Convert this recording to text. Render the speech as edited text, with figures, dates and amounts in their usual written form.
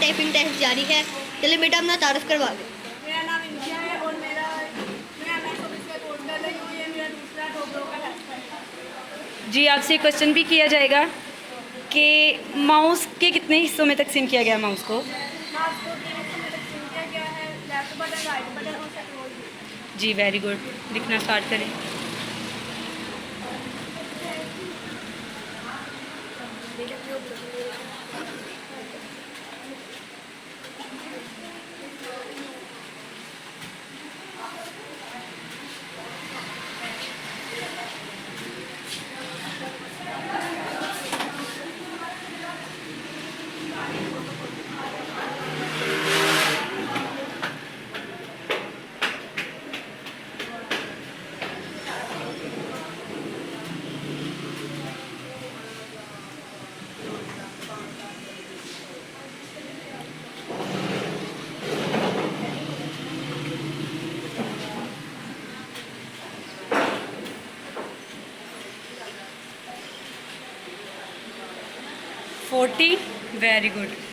Typing test जारी है। चलिए बेटा अपना तारुफ करवा दो। मेरा नाम इंदिया है और मैं MSoffice में कोर्स कर रही हूँ। ये मेरा दूसरा टोकरो का रास्ता है। जी, आपसे क्वेश्चन भी किया जाएगा कि माउस के कितने हिस्सों में तकसीम किया गया माउस को? माउस को 3 हिस्सों में तकसीम किया गया है, लेफ्ट बटन, राइट बटन और कंट्रोल। जी, वेरी गुड। लिखना स्टार्ट करें। Forty, very good.